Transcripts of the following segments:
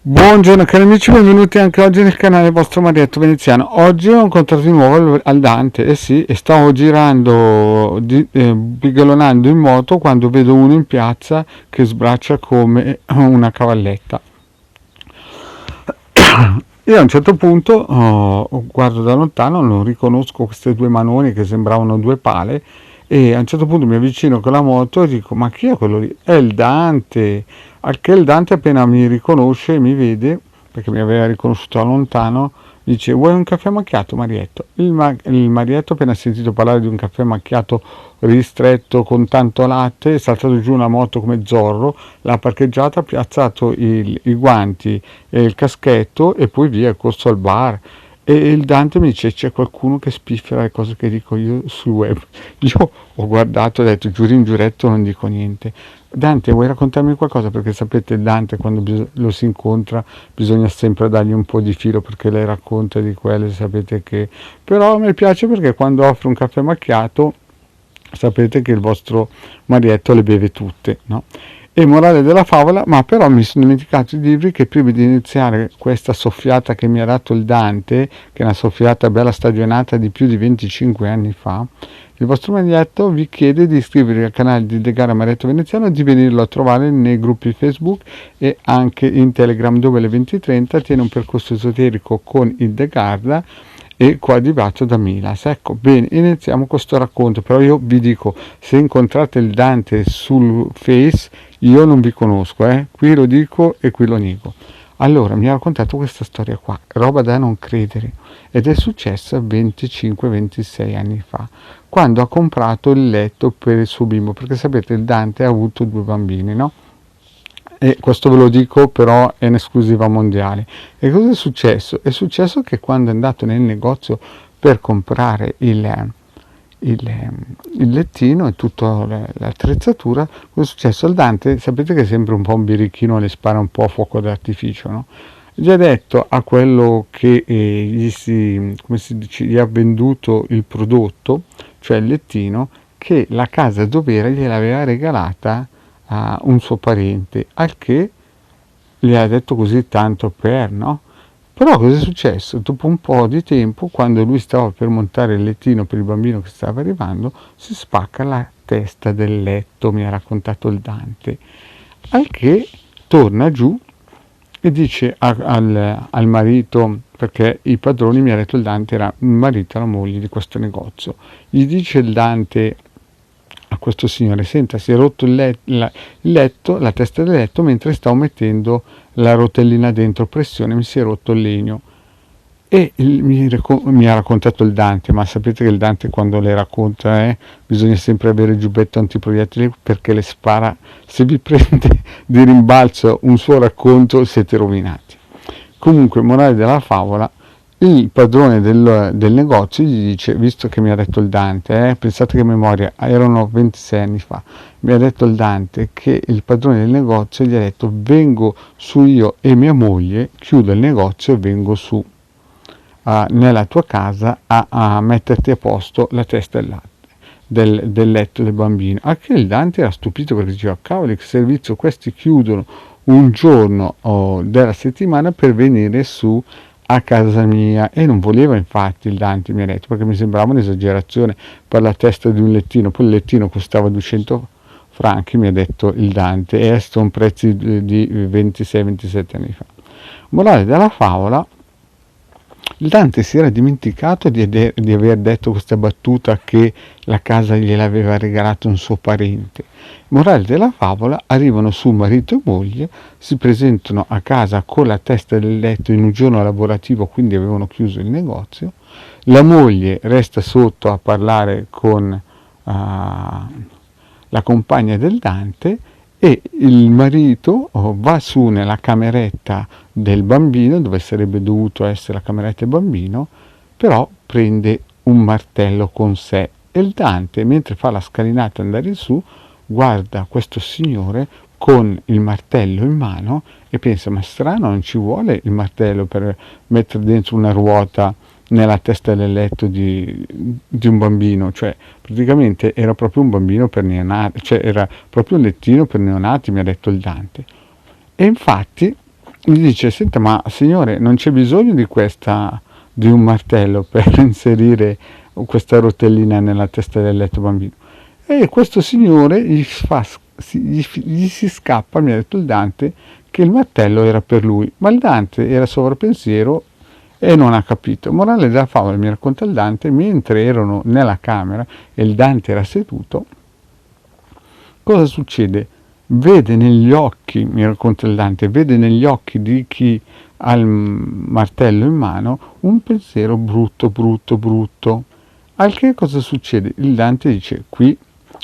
Buongiorno cari amici, benvenuti anche oggi nel canale vostro Marietto Veneziano. Oggi ho incontrato di nuovo al Dante, sì, e stavo girando, bigalonando in moto quando vedo uno in piazza che sbraccia come una cavalletta. Io a un certo punto guardo da lontano, non riconosco queste due manone che sembravano due pale e a un certo punto mi avvicino con la moto e dico ma chi è quello lì? È il Dante, al che il Dante appena mi riconosce e mi vede, perché mi aveva riconosciuto da lontano, dice vuoi un caffè macchiato Marietto? Il Marietto appena sentito parlare di un caffè macchiato ristretto con tanto latte è saltato giù una moto come Zorro, l'ha parcheggiata, ha piazzato i guanti e il caschetto e poi via, è corso al bar. E il Dante mi dice c'è qualcuno che spiffera le cose che dico io sul web. Io ho guardato e ho detto giuro in giuretto non dico niente. Dante, vuoi raccontarmi qualcosa? Perché sapete, il Dante quando lo si incontra bisogna sempre dargli un po' di filo perché lei racconta di quelle, sapete che... Però a me piace perché quando offro un caffè macchiato sapete che il vostro Marietto le beve tutte, no? E morale della favola, ma però mi sono dimenticato di dirvi che prima di iniziare questa soffiata che mi ha dato il Dante, che è una soffiata bella stagionata di più di 25 anni fa, il vostro Marietto vi chiede di iscrivervi al canale di De Gara Marietto Veneziano e di venirlo a trovare nei gruppi Facebook e anche in Telegram dove alle 20:30 tiene un percorso esoterico con il De Garda e coadiuvato da Milas. Ecco, bene, iniziamo questo racconto, però io vi dico, se incontrate il Dante sul Face, io non vi conosco, qui lo dico e qui lo nego. Allora, mi ha raccontato questa storia qua, roba da non credere, ed è successa 25-26 anni fa, quando ha comprato il letto per il suo bimbo, perché sapete il Dante ha avuto due bambini, no? E questo ve lo dico però è un'esclusiva mondiale. E cosa è successo? È successo che quando è andato nel negozio per comprare il lettino e tutta l'attrezzatura, cosa è successo al Dante? Sapete che è sempre un po' un birichino e le spara un po' a fuoco d'artificio, no? Gli ha detto a quello che come si dice, gli ha venduto il prodotto, cioè il lettino, che la casa dove era gliel'aveva regalata a un suo parente, al che gli ha detto così tanto per, no? Però cosa è successo? Dopo un po' di tempo, quando lui stava per montare il lettino per il bambino che stava arrivando, si spacca la testa del letto, mi ha raccontato il Dante, al che torna giù e dice al marito, perché i padroni, mi ha detto il Dante, era il marito e la moglie di questo negozio, gli dice il Dante a questo signore, senta, si è rotto il letto, la testa del letto mentre stavo mettendo la rotellina dentro pressione, mi si è rotto il legno. E mi ha raccontato il Dante, ma sapete che il Dante quando le racconta bisogna sempre avere il giubbetto antiproiettili perché le spara, se vi prende di rimbalzo un suo racconto siete rovinati. Comunque, morale della favola, il padrone del negozio gli dice, visto che mi ha detto il Dante, pensate che memoria, erano 26 anni fa, mi ha detto il Dante che il padrone del negozio gli ha detto vengo su io e mia moglie, chiudo il negozio e vengo su nella tua casa a metterti a posto la testa del letto del bambino. Anche il Dante era stupito perché diceva cavoli che servizio, questi chiudono un giorno della settimana per venire su a casa mia, e non voleva infatti il Dante, mi ha detto, perché mi sembrava un'esagerazione per la testa di un lettino, poi il lettino costava 200 franchi, mi ha detto il Dante, e sono prezzi di 26-27 anni fa. Morale della favola, il Dante si era dimenticato di aver detto questa battuta che la casa gliel'aveva regalato un suo parente. Morale della favola, arrivano su marito e moglie, si presentano a casa con la testa del letto in un giorno lavorativo, quindi avevano chiuso il negozio. La moglie resta sotto a parlare con la compagna del Dante e il marito va su nella cameretta del bambino, dove sarebbe dovuto essere la cameretta del bambino, però prende un martello con sé e il Dante, mentre fa la scalinata e andare su, guarda questo signore con il martello in mano e pensa, ma strano, non ci vuole il martello per mettere dentro una ruota nella testa del letto di un bambino, cioè praticamente era proprio un bambino per neonati, cioè era proprio un lettino per neonati, mi ha detto il Dante. E infatti gli dice: senta, ma signore, non c'è bisogno di un martello per inserire questa rotellina nella testa del letto bambino. E questo signore gli si scappa, mi ha detto il Dante, che il martello era per lui, ma il Dante era sovrappensiero e non ha capito. Morale della favola, mi racconta il Dante, mentre erano nella camera e il Dante era seduto, cosa succede? Vede negli occhi, mi racconta il Dante, vede negli occhi di chi ha il martello in mano un pensiero brutto, brutto, brutto. Al che cosa succede? Il Dante dice: qui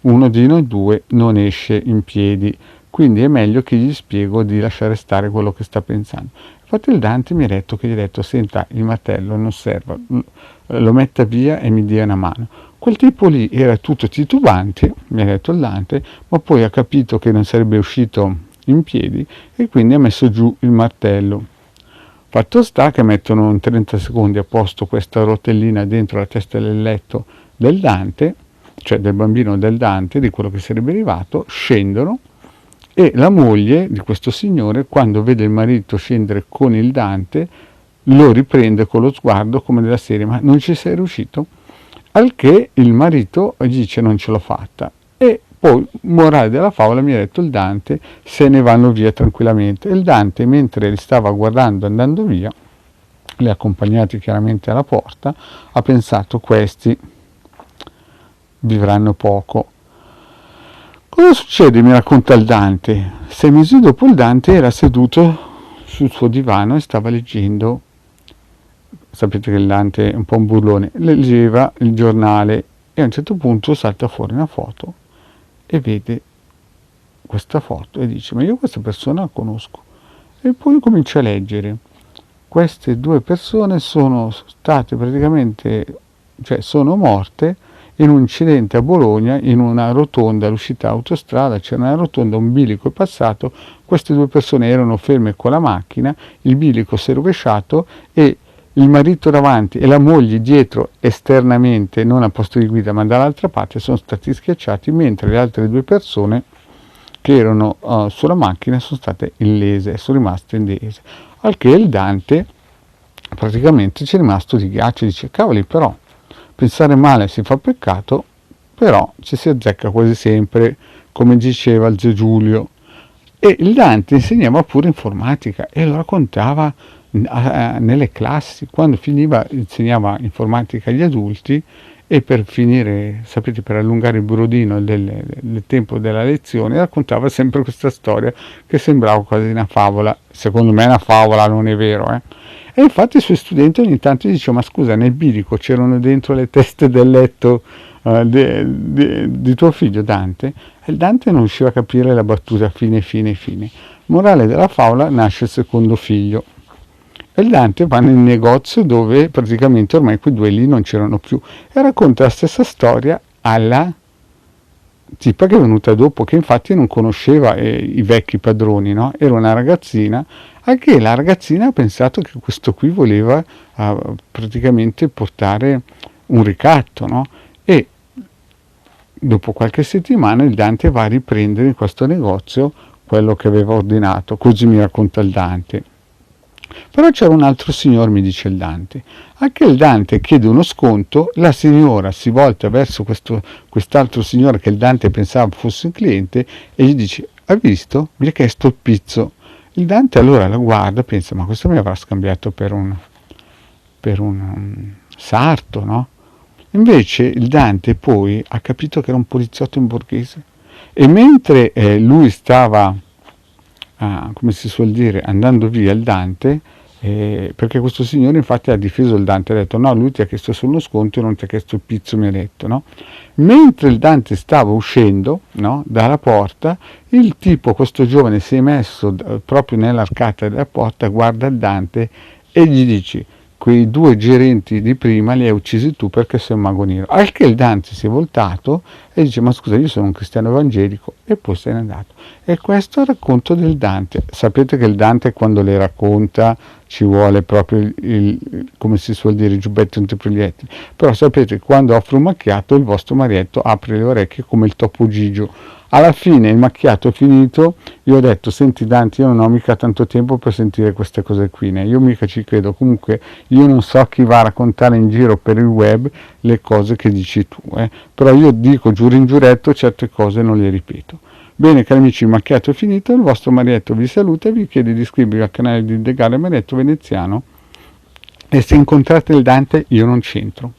uno di noi due non esce in piedi, quindi è meglio che gli spiego di lasciare stare quello che sta pensando. Infatti il Dante mi ha detto che gli ha detto: senta, il martello non serve, lo metta via e mi dia una mano. Quel tipo lì era tutto titubante, mi ha detto il Dante, ma poi ha capito che non sarebbe uscito in piedi e quindi ha messo giù il martello. Fatto sta che mettono in 30 secondi a posto questa rotellina dentro la testa del letto del Dante, cioè del bambino del Dante, di quello che sarebbe arrivato, scendono e la moglie di questo signore, quando vede il marito scendere con il Dante, lo riprende con lo sguardo come della serie: ma non ci sei riuscito? Al che il marito dice: non ce l'ho fatta. E poi, morale della favola, mi ha detto il Dante, se ne vanno via tranquillamente. E il Dante, mentre li stava guardando andando via, li ha accompagnati chiaramente alla porta, ha pensato: questi vivranno poco. Cosa succede? Mi racconta il Dante. 6 mesi dopo il Dante era seduto sul suo divano e stava leggendo. Sapete che il Dante è un po' un burlone. Leggeva il giornale e a un certo punto salta fuori una foto e vede questa foto e dice: ma io questa persona la conosco. E poi comincia a leggere. Queste due persone sono state praticamente, cioè sono morte in un incidente a Bologna, in una rotonda all'uscita autostrada. C'era una rotonda, un bilico è passato, queste due persone erano ferme con la macchina, il bilico si è rovesciato e il marito davanti e la moglie dietro esternamente, non a posto di guida ma dall'altra parte, sono stati schiacciati, mentre le altre due persone che erano sulla macchina sono state illese, sono rimaste illese. Al che il Dante praticamente ci è rimasto di ghiaccio, dice: cavoli, però pensare male si fa peccato, però ci si azzecca quasi sempre, come diceva il Zio Giulio. E il Dante insegnava pure informatica e lo raccontava nelle classi. Quando finiva insegnava informatica agli adulti e per finire, sapete, per allungare il brodino del tempo della lezione, raccontava sempre questa storia che sembrava quasi una favola. Secondo me è una favola, non è vero, eh? E infatti i suoi studenti ogni tanto gli dicevano: ma scusa, nel bilico c'erano dentro le teste del letto di tuo figlio Dante? E il Dante non riusciva a capire la battuta fine. Morale della favola: nasce il secondo figlio. E il Dante va nel negozio dove praticamente ormai quei due lì non c'erano più e racconta la stessa storia alla tipa che è venuta dopo, che infatti non conosceva i vecchi padroni, no? Era una ragazzina, anche la ragazzina ha pensato che questo qui voleva praticamente portare un ricatto, no? E dopo qualche settimana il Dante va a riprendere in questo negozio quello che aveva ordinato, così mi racconta il Dante. Però c'era un altro signore, mi dice il Dante. Anche il Dante chiede uno sconto, la signora si volta verso quest'altro signore che il Dante pensava fosse un cliente e gli dice: hai visto? Mi ha chiesto il pizzo. Il Dante allora la guarda e pensa: ma questo mi avrà scambiato per un sarto, no? Invece il Dante poi ha capito che era un poliziotto in borghese e mentre lui stava come si suol dire, andando via il Dante, perché questo signore infatti ha difeso il Dante, ha detto: no, lui ti ha chiesto solo uno sconto e non ti ha chiesto il pizzo, mi ha detto, no? Mentre il Dante stava uscendo, no, dalla porta, il tipo, questo giovane, si è messo proprio nell'arcata della porta, guarda il Dante e gli dice: quei due gerenti di prima li hai uccisi tu perché sei un mago nero. Al che il Dante si è voltato e dice: ma scusa, io sono un cristiano evangelico, e poi se n'è andato. E questo è il racconto del Dante. Sapete che il Dante, quando le racconta, ci vuole proprio come si suol dire, il giubbetto in proiettili. Però sapete, quando offre un macchiato, il vostro marietto apre le orecchie come il topo Gigio. Alla fine il macchiato è finito, io ho detto, senti Dante, io non ho mica tanto tempo per sentire queste cose qui, né? Io mica ci credo, comunque io non so chi va a raccontare in giro per il web le cose che dici tu, però io dico giuro in giuretto certe cose non le ripeto. Bene cari amici, il macchiato è finito, il vostro Marietto vi saluta e vi chiede di iscrivervi al canale di Degale Marietto Veneziano, e se incontrate il Dante io non c'entro.